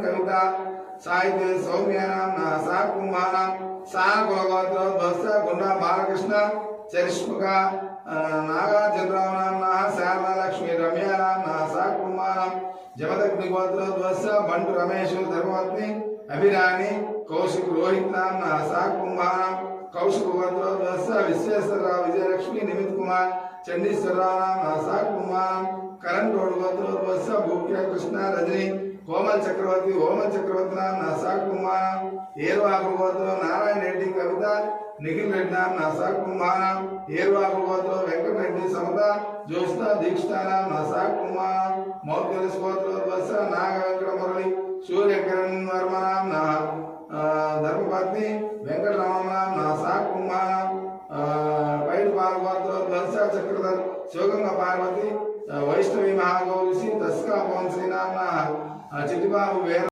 कविता साहित्य सौम्यानां सा कुंभानां सा कुलगोत्रोद्भवस्य गुंडा बालकृष्ण चरिष्मुखा नागार्जुनरावनां शारदा लक्ष्मी रम्यानां सा कुंभानां जमदग्निगोत्रोद्भवस्य बंटु रमेश धर्मपत्नी अभिरानी कौशिक रोहितनां सा कुंभानां कौशिक गोत्रोद्भवस्य विश्वेश्वरराव विजयलक्ष्मी निमित कुमार चंडीश्वरराव सा कुंभानां करण गोत्रोद्भवस्य भूप्या कृष्ण रजनी कोमल चक्रवर्ती ओमल चक्रवर्ती नाम नासा कुमार एरवागु गोत्र नारायण रेड्डी कविता निखिल रेड्डी नाम नासा कुमार एरवागु गोत्र वेंकट रेड्डी समता ज्योत्स्ना दीक्षिता नाम नासा कुमार मौर्य गोत्र वत्स नाग वेंकट मुरली सूर्य किरण वर्मा